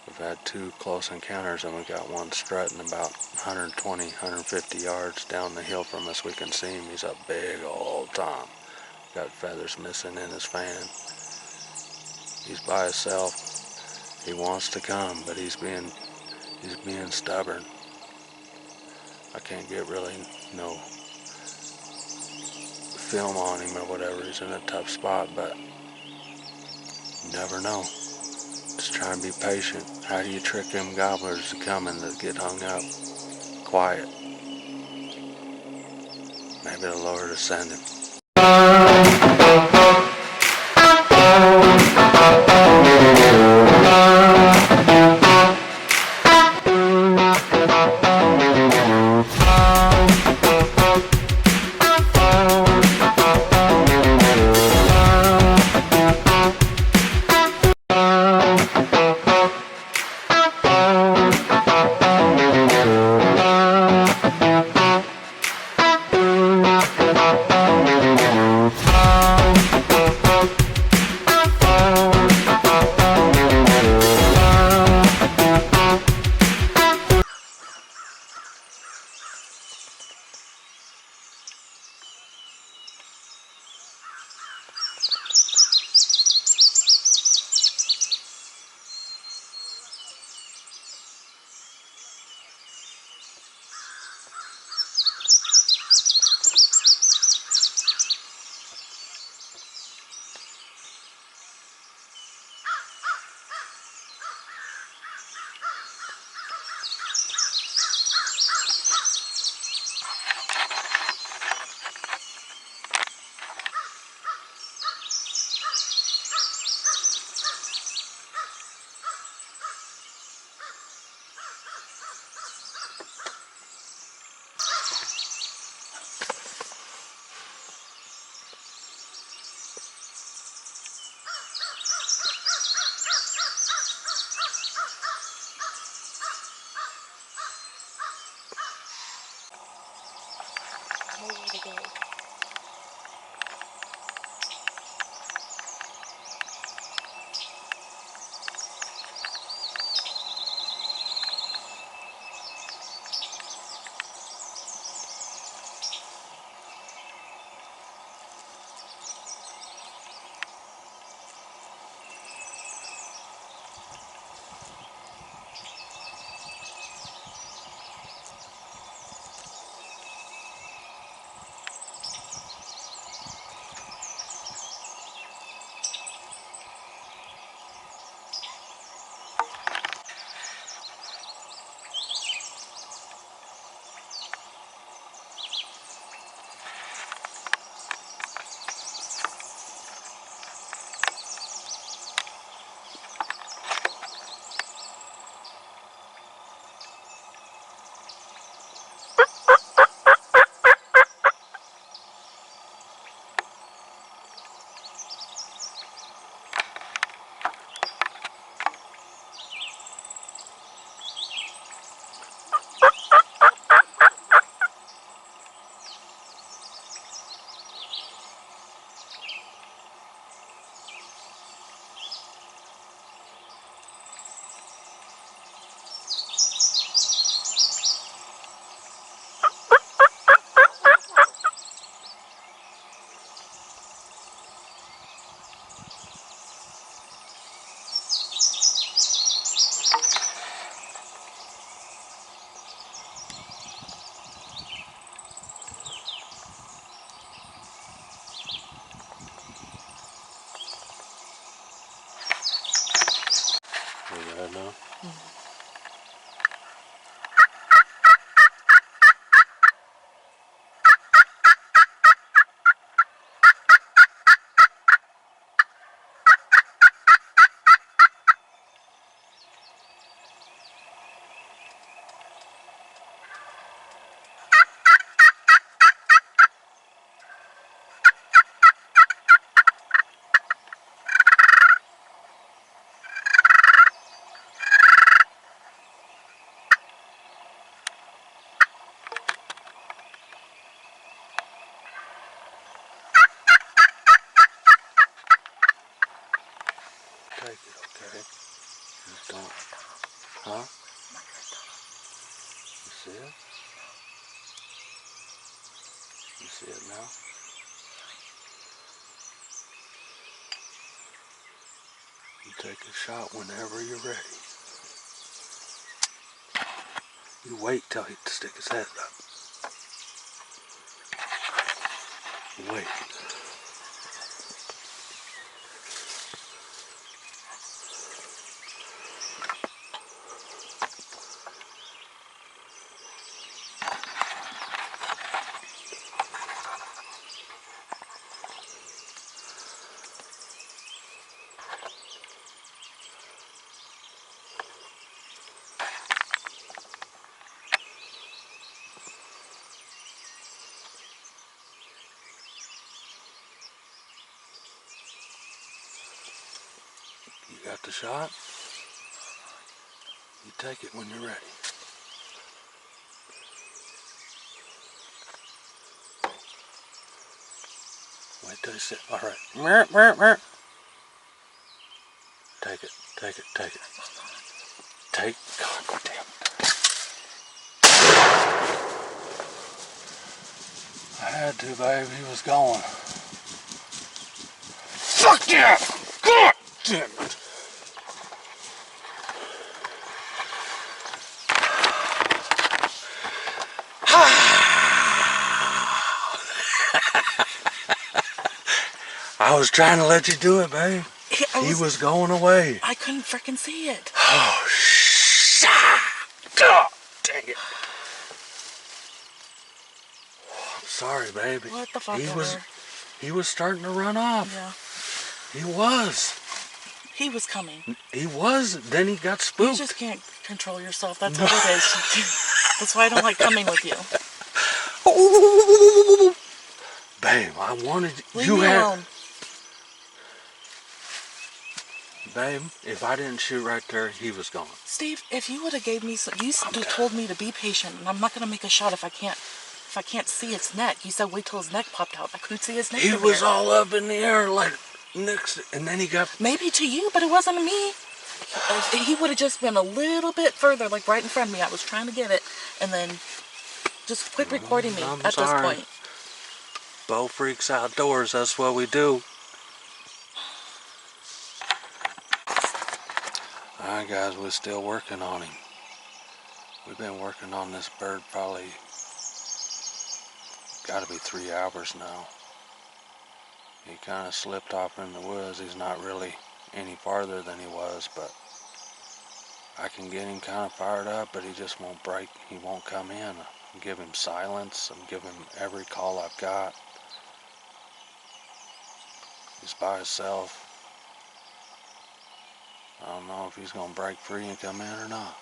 We've had 2 close encounters, and we got one strutting about 120, 150 yards down the hill from us. We can see him. He's a big old tom. Got feathers missing in his fan. He's by himself. He wants to come, but he's being stubborn. I can't get really no film on him or whatever. He's in a tough spot, but you never know. Just try and be patient. How do you trick them gobblers to come and that get hung up? Quiet. Maybe the Lord will send him. No way to go. You gotta know. Take it, okay? Just don't Huh? You see it? You see it now? You take a shot whenever you're ready. You wait till he sticks his head up. You wait. You got the shot? You take it when you're ready. Wait till you sit. All right. Take it. Take it. Take it. Take. God damn it. I had to, babe. He was going. Fuck yeah! God damn it. I was trying to let you do it, babe. He was going away. I couldn't freaking see it. Oh, shit. God dang it. I'm sorry, baby. What the fuck He was starting to run off. Yeah. He was. He was coming. He was. Then he got spooked. You just can't control yourself. That's what it is. That's why I don't like coming with you. Babe, I wanted Leave me alone. Babe, if I didn't shoot right there, he was gone. Steve, if you would have gave me some, you told me to be patient, and I'm not gonna make a shot if I can't see its neck. You said wait till his neck popped out. I couldn't see his neck. He was all up in the air like next, and then he got. Maybe to you, but it wasn't to me. He would have just been a little bit further, like right in front of me. I was trying to get it, and then just quit recording me at this point. Bow Freaks Outdoors, that's what we do. Alright guys, we're still working on him. We've been working on this bird probably gotta be 3 hours now. He kind of slipped off in the woods. He's not really any farther than he was, but I can get him kind of fired up, but he just won't break. He won't come in. I give him silence. I'm giving him every call I've got. He's by himself. I don't know if he's going to break free and come in or not.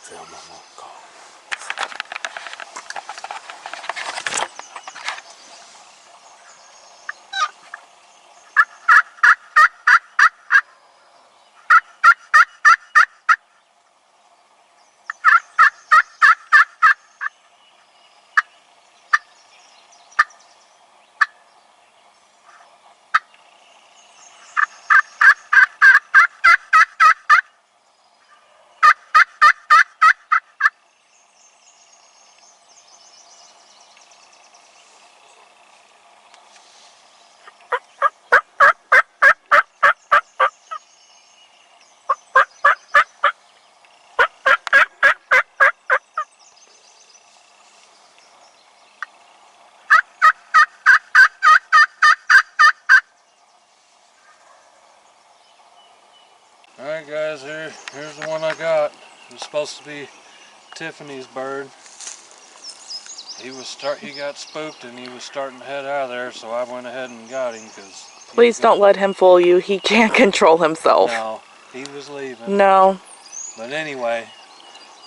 Film him on call. Alright guys, here's the one I got. It was supposed to be Tiffany's bird. He got spooked and he was starting to head out of there, so I went ahead and got him because. Please don't let him fool you. He can't control himself. No, he was leaving. No. But anyway,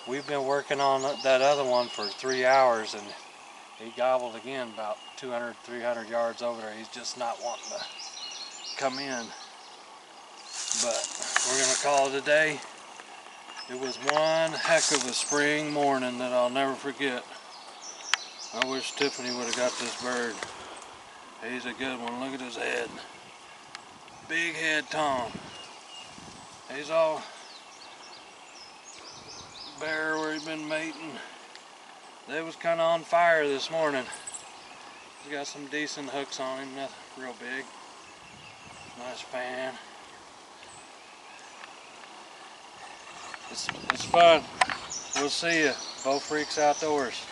we've been working on that other one for 3 hours, and he gobbled again about 200, 300 yards over there. He's just not wanting to come in. But we're gonna call it a day. It was one heck of a spring morning that I'll never forget. I wish Tiffany would have got this bird. He's a good one. Look at his head. Big head Tom. He's all bare where he's been mating. They was kind of on fire this morning. He's got some decent hooks on him, nothing real big. Nice fan. It's fun. We'll see you. Bo Freaks Outdoors.